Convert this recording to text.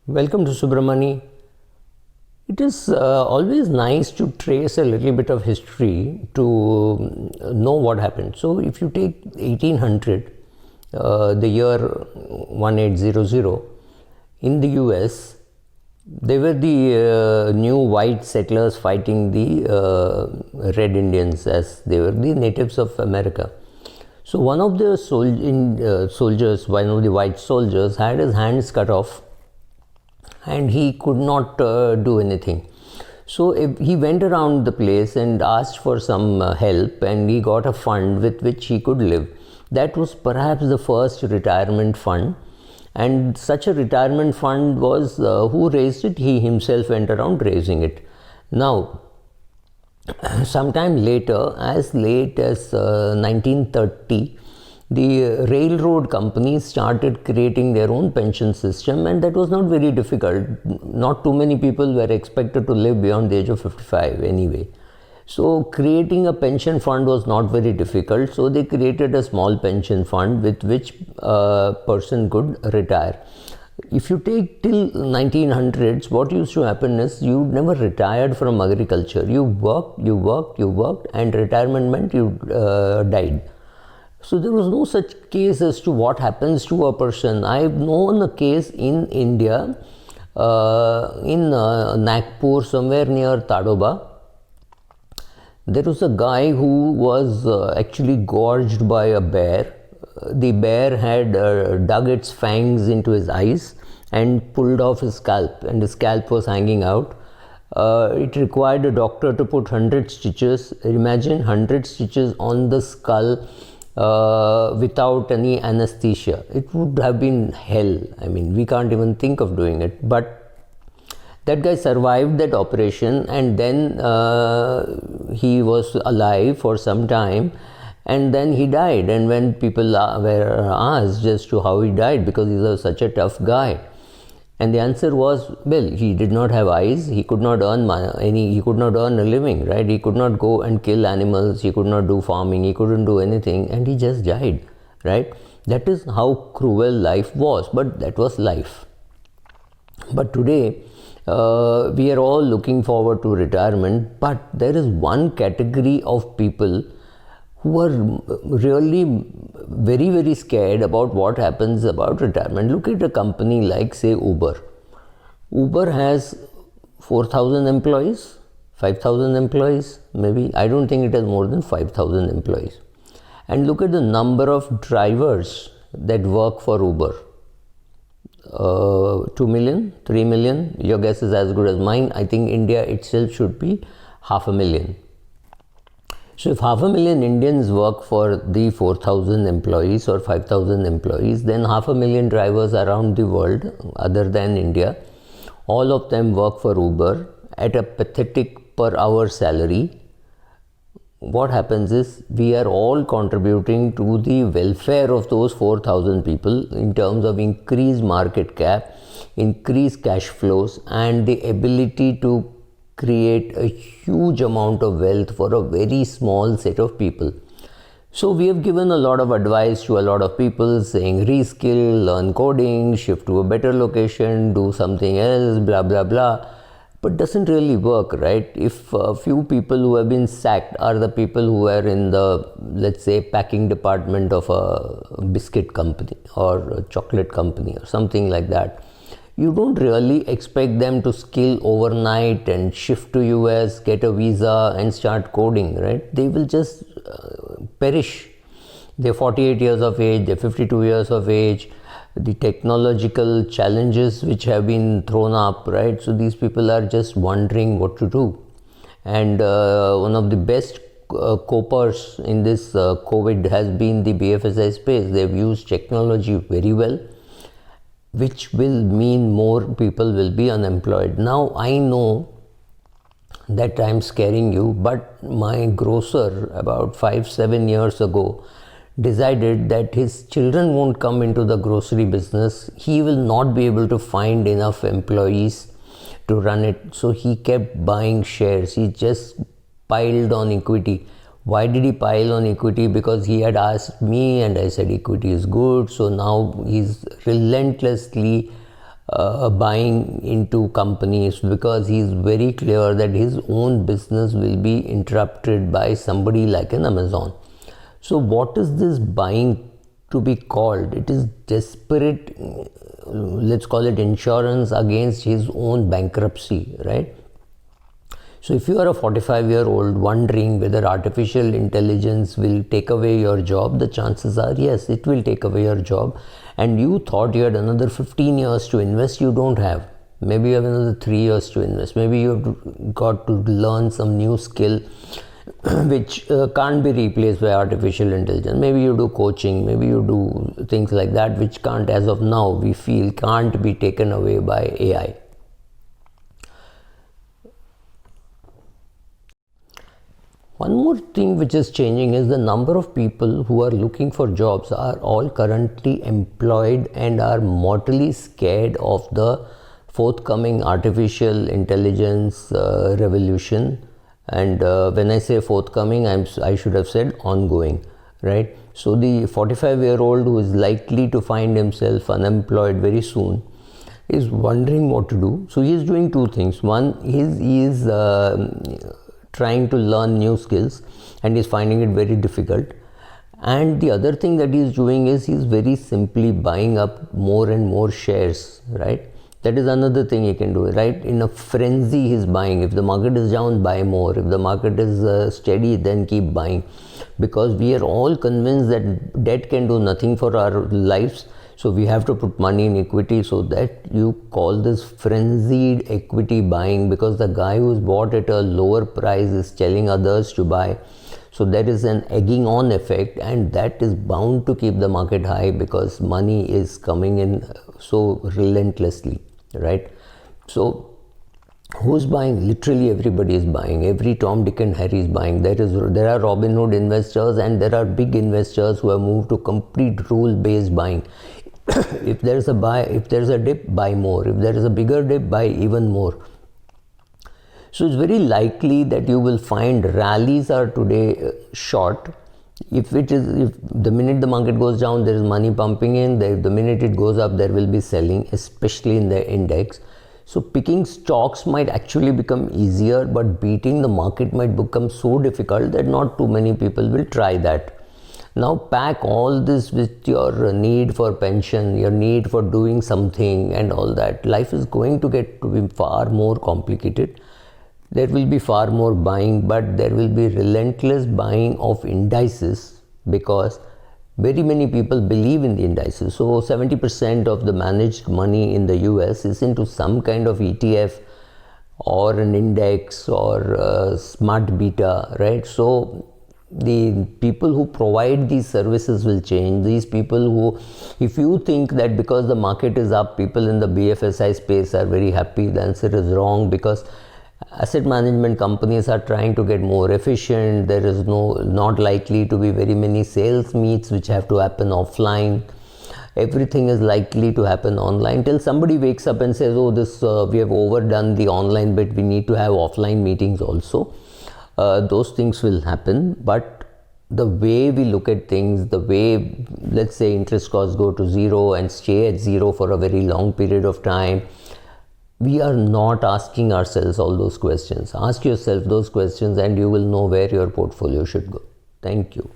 Welcome to Subramani. It is always nice to trace a little bit of history to know what happened. So, if you take 1800, the year 1800, in the US, they were the new white settlers fighting the Red Indians, as they were the natives of America. So, one of the soldiers, one of the white soldiers, had his hands cut off and he could not do anything. So he went around the place and asked for some help, and he got a fund with which he could live. That was perhaps the first retirement fund, and such a retirement fund was who raised it? He himself went around raising it. Now, sometime later, as late as 1930, the railroad companies started creating their own pension system, and that was not very difficult. Not too many people were expected to live beyond the age of 55 anyway. So creating a pension fund was not very difficult. So they created a small pension fund with which a person could retire. If you take till 1900s, what used to happen is you never retired from agriculture. You worked, and retirement meant you died. So there was no such case as to what happens to a person. I've known a case in India, in Nagpur, somewhere near Tadoba. There was a guy who was actually gorged by a bear. The bear had dug its fangs into his eyes and pulled off his scalp, and his scalp was hanging out. It required a doctor to put 100 stitches. Imagine 100 stitches on the skull. Without any anesthesia. It would have been hell. I mean, we can't even think of doing it. But that guy survived that operation, and then he was alive for some time, and then he died. And when people were asked as to how he died, because he was such a tough guy, and the answer was, well, he did not have eyes, he could not earn he could not earn a living, right? He could not go and kill animals, he could not do farming, he couldn't do anything, and he just died, right? That is how cruel life was, but that was life. But today, we are all looking forward to retirement, but there is one category of people who are really very, very scared about what happens about retirement. Look at a company like, say, Uber. Uber has 4,000 employees, 5,000 employees, maybe. I don't think it has more than 5,000 employees. And look at the number of drivers that work for Uber. 2 million, 3 million, your guess is as good as mine. I think India itself should be 500,000. So if 500,000 Indians work for the 4,000 employees or 5,000 employees, then 500,000 drivers around the world, other than India, all of them work for Uber at a pathetic per hour salary. What happens is we are all contributing to the welfare of those 4,000 people in terms of increased market cap, increased cash flows, and the ability to create a huge amount of wealth for a very small set of people. So we have given a lot of advice to a lot of people saying reskill, learn coding, shift to a better location, do something else, blah, blah, blah. But doesn't really work, right? If a few people who have been sacked are the people who are in the, let's say, packing department of a biscuit company or a chocolate company or something like that, you don't really expect them to skill overnight and shift to US, get a visa and start coding, right? They will just perish. They're 48 years of age, they're 52 years of age, the technological challenges which have been thrown up, right? So these people are just wondering what to do. And one of the best copers in this COVID has been the BFSI space. They've used technology very well, which will mean more people will be unemployed. Now, I know that I'm scaring you, but my grocer about 5-7 years ago decided that his children won't come into the grocery business. He will not be able to find enough employees to run it. So he kept buying shares. He just piled on equity. Why did he pile on equity? Because he had asked me and I said equity is good. So now he's relentlessly buying into companies because he's very clear that his own business will be interrupted by somebody like an Amazon. So what is this buying to be called? It is desperate, let's call it insurance against his own bankruptcy, right? So if you are a 45-year-old wondering whether artificial intelligence will take away your job, the chances are yes, it will take away your job. And you thought you had another 15 years to invest, you don't have. Maybe you have another 3 years to invest. Maybe you have got to learn some new skill which can't be replaced by artificial intelligence. Maybe you do coaching, maybe you do things like that which can't, as of now, we feel can't be taken away by AI. One more thing which is changing is the number of people who are looking for jobs are all currently employed and are mortally scared of the forthcoming artificial intelligence revolution. And when I say forthcoming, I should have said ongoing, right? So the 45-year-old who is likely to find himself unemployed very soon is wondering what to do. So he is doing two things. One, he is trying to learn new skills and he's finding it very difficult. And the other thing that he's doing is he's very simply buying up more and more shares, right? That is another thing he can do, right? In a frenzy he's buying. If the market is down, buy more. If the market is steady, then keep buying. Because we are all convinced that debt can do nothing for our lives. So we have to put money in equity, so that you call this frenzied equity buying, because the guy who's bought at a lower price is telling others to buy. So there is an egging on effect, and that is bound to keep the market high because money is coming in so relentlessly, right? So who's buying? Literally everybody is buying. Every Tom, Dick and Harry is buying. There are Robinhood investors and there are big investors who have moved to complete rule-based buying. If there is a dip, buy more. If there is a bigger dip, buy even more. So it's very likely that you will find rallies are today short. If the minute the market goes down, there is money pumping in. The minute it goes up, there will be selling, especially in the index. So picking stocks might actually become easier, but beating the market might become so difficult that not too many people will try that. Now pack all this with your need for pension, your need for doing something and all that. Life is going to get to be far more complicated. There will be far more buying, but there will be relentless buying of indices because very many people believe in the indices. So 70% of the managed money in the US is into some kind of ETF or an index or smart beta, right? So the people who provide these services will change. These people who, if you think that because the market is up, people in the BFSI space are very happy, the answer is wrong, because asset management companies are trying to get more efficient. There is not likely to be very many sales meets which have to happen offline. Everything is likely to happen online till somebody wakes up and says, oh, we have overdone the online bit, we need to have offline meetings also. Those things will happen, but the way we look at things, the way, let's say, interest costs go to zero and stay at zero for a very long period of time, we are not asking ourselves all those questions. Ask yourself those questions and you will know where your portfolio should go. Thank you.